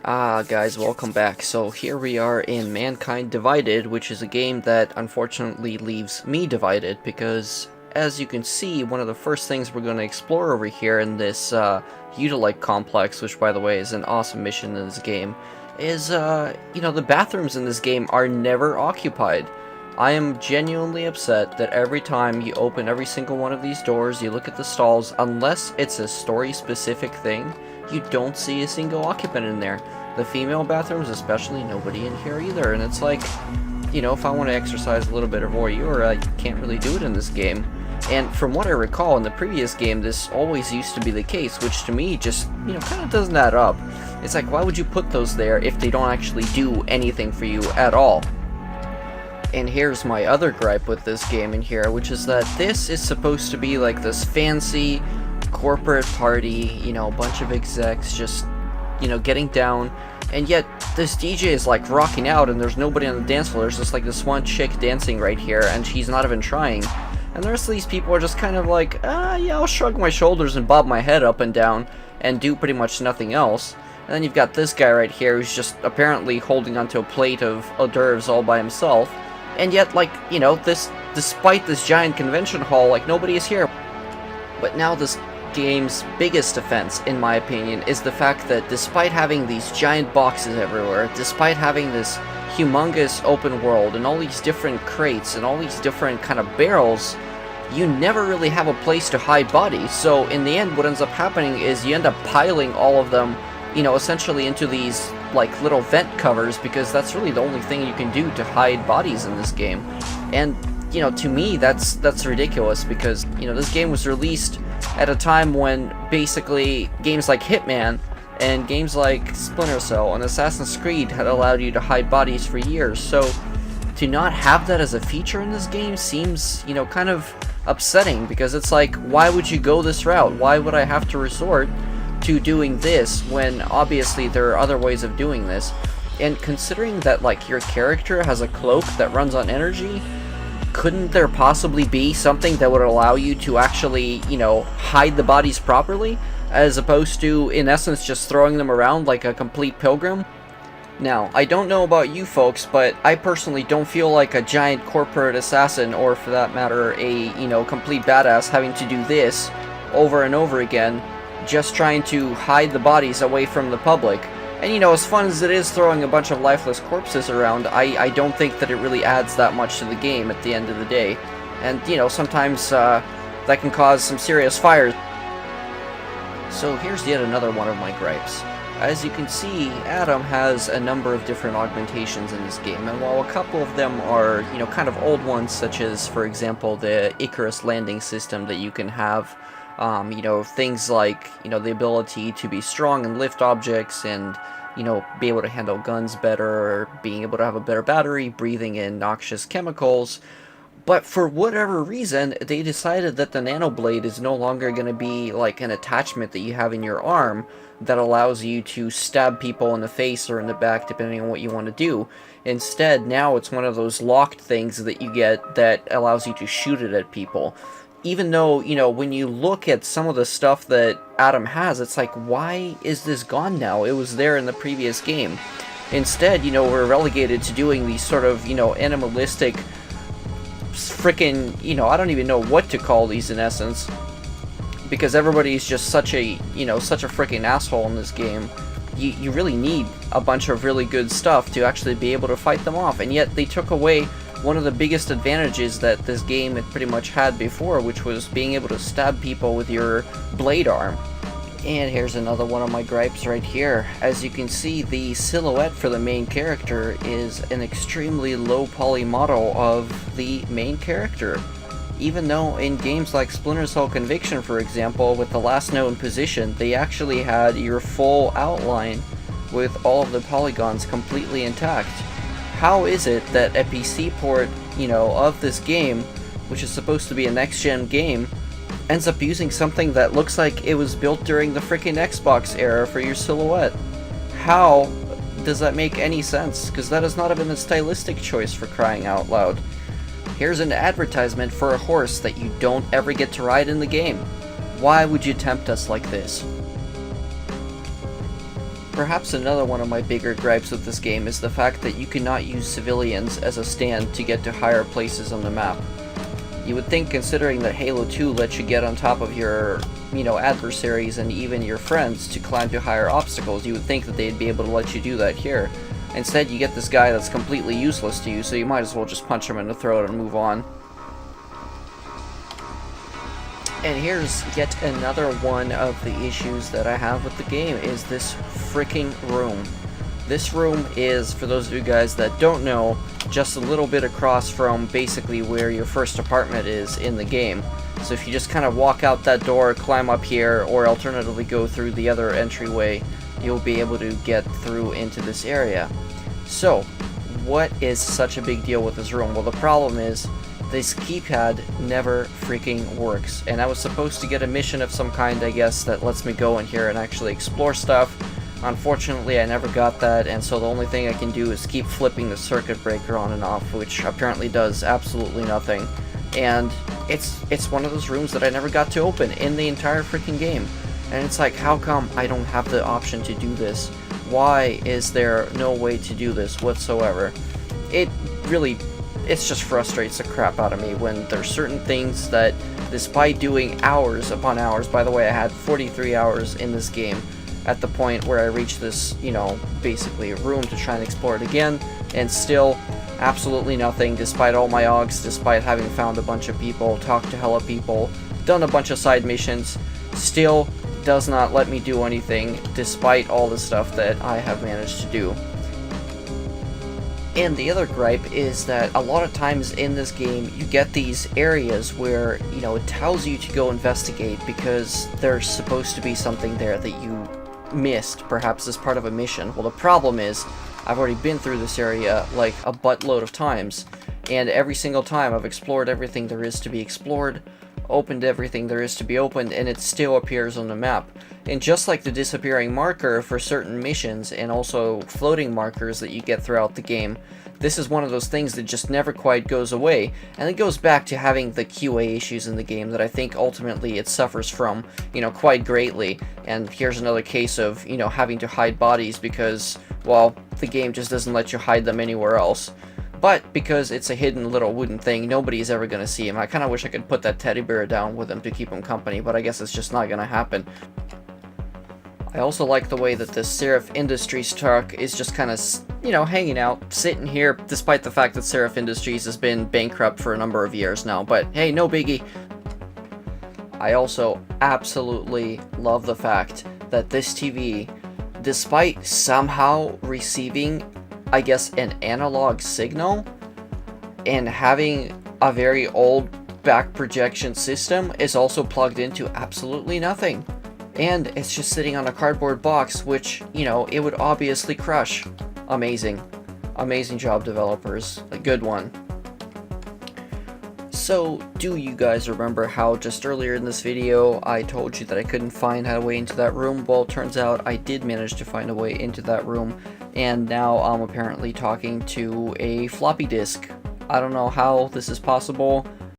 Guys, welcome back. So here we are in Mankind Divided, which is a game that unfortunately leaves me divided because, as you can see, one of the first things we're going to explore over here in this Utilite complex, which by the way is an awesome mission in this game, is, the bathrooms in this game are never occupied. I am genuinely upset that every time you open every single one of these doors, you look at the stalls, unless it's a story-specific thing, you don't see a single occupant in there. The female bathrooms especially, nobody in here either, and it's like, if I want to exercise a little bit of voyeur, I can't really do it in this game. And from what I recall, in the previous game, this always used to be the case, which to me just, kind of doesn't add up. It's like, why would you put those there if they don't actually do anything for you at all? And here's my other gripe with this game in here, which is that this is supposed to be like this fancy corporate party, a bunch of execs just, getting down, and yet this DJ is like rocking out and there's nobody on the dance floor. There's just like this one chick dancing right here and she's not even trying. And the rest of these people are just kind of like, yeah, I'll shrug my shoulders and bob my head up and down and do pretty much nothing else. And then you've got this guy right here who's just apparently holding onto a plate of hors d'oeuvres all by himself. And yet, like, despite this giant convention hall, like, nobody is here. But now this game's biggest offense, in my opinion, is the fact that despite having these giant boxes everywhere, despite having this humongous open world and all these different crates and all these different kind of barrels, you never really have a place to hide bodies. So in the end, what ends up happening is you end up piling all of them, essentially into these like little vent covers, because that's really the only thing you can do to hide bodies in this game. And to me that's ridiculous, because this game was released at a time when basically games like Hitman and games like Splinter Cell and Assassin's Creed had allowed you to hide bodies for years. So to not have that as a feature in this game seems kind of upsetting, because it's like, why would you go this route? Why would I have to resort to doing this when obviously there are other ways of doing this? And considering that like your character has a cloak that runs on energy, couldn't there possibly be something that would allow you to actually, hide the bodies properly, as opposed to in essence just throwing them around like a complete pilgrim? Now, I don't know about you folks, but I personally don't feel like a giant corporate assassin, or for that matter a, complete badass, having to do this over and over again, just trying to hide the bodies away from the public. And as fun as it is throwing a bunch of lifeless corpses around, I don't think that it really adds that much to the game at the end of the day. And sometimes that can cause some serious fires. So here's yet another one of my gripes. As you can see, Adam has a number of different augmentations in this game, and while a couple of them are, kind of old ones, such as, for example, the Icarus landing system that you can have, things like, the ability to be strong and lift objects, and, be able to handle guns better, or being able to have a better battery, breathing in noxious chemicals. But for whatever reason, they decided that the nanoblade is no longer going to be like an attachment that you have in your arm that allows you to stab people in the face or in the back, depending on what you want to do. Instead, now it's one of those locked things that you get that allows you to shoot it at people. Even though, when you look at some of the stuff that Adam has, it's like, why is this gone now? It was there in the previous game. Instead, we're relegated to doing these sort of, animalistic, frickin', I don't even know what to call these in essence, because everybody's just such a, such a frickin' asshole in this game. You really need a bunch of really good stuff to actually be able to fight them off, and yet they took away one of the biggest advantages that this game had pretty much had before, which was being able to stab people with your blade arm. And here's another one of my gripes right here. As you can see, the silhouette for the main character is an extremely low poly model of the main character. Even though in games like Splinter Cell Conviction, for example, with the last known position, they actually had your full outline with all of the polygons completely intact. How is it that a PC port, of this game, which is supposed to be a next-gen game, ends up using something that looks like it was built during the freaking Xbox era for your silhouette? How does that make any sense? Because that is not even a stylistic choice, for crying out loud. Here's an advertisement for a horse that you don't ever get to ride in the game. Why would you tempt us like this? Perhaps another one of my bigger gripes with this game is the fact that you cannot use civilians as a stand to get to higher places on the map. You would think, considering that Halo 2 lets you get on top of your, adversaries and even your friends to climb to higher obstacles, you would think that they'd be able to let you do that here. Instead, you get this guy that's completely useless to you, so you might as well just punch him in the throat and move on. And here's yet another one of the issues that I have with the game, is this freaking room. This room is, for those of you guys that don't know, just a little bit across from basically where your first apartment is in the game. So if you just kind of walk out that door, climb up here, or alternatively go through the other entryway, you'll be able to get through into this area. So, what is such a big deal with this room? Well, the problem is, this keypad never freaking works. And I was supposed to get a mission of some kind, I guess, that lets me go in here and actually explore stuff. Unfortunately, I never got that, and so the only thing I can do is keep flipping the circuit breaker on and off, which apparently does absolutely nothing. And it's one of those rooms that I never got to open in the entire freaking game. And it's like, how come I don't have the option to do this? Why is there no way to do this whatsoever? It just frustrates the crap out of me when there's certain things that, despite doing hours upon hours, by the way, I had 43 hours in this game, at the point where I reached this, basically a room to try and explore it again, and still absolutely nothing, despite all my augs, despite having found a bunch of people, talked to hella people, done a bunch of side missions, still does not let me do anything, despite all the stuff that I have managed to do. And the other gripe is that a lot of times in this game, you get these areas where, it tells you to go investigate because there's supposed to be something there that you missed, perhaps as part of a mission. Well, the problem is, I've already been through this area like a buttload of times, and every single time I've explored everything there is to be explored, opened everything there is to be opened, and it still appears on the map. And just like the disappearing marker for certain missions, and also floating markers that you get throughout the game, this is one of those things that just never quite goes away, and it goes back to having the QA issues in the game that I think ultimately it suffers from, quite greatly. And here's another case of, having to hide bodies because, well, the game just doesn't let you hide them anywhere else. But because it's a hidden little wooden thing, nobody's ever going to see him. I kind of wish I could put that teddy bear down with him to keep him company, but I guess it's just not going to happen. I also like the way that the Seraph Industries truck is just kind of, hanging out, sitting here, despite the fact that Seraph Industries has been bankrupt for a number of years now, but hey, no biggie. I also absolutely love the fact that this TV, despite somehow receiving, I guess, an analog signal and having a very old back projection system, is also plugged into absolutely nothing. And it's just sitting on a cardboard box, which, it would obviously crush. Amazing. Amazing job, developers. A good one. So, do you guys remember how just earlier in this video I told you that I couldn't find a way into that room? Well, it turns out I did manage to find a way into that room, and now I'm apparently talking to a floppy disk. I don't know how this is possible.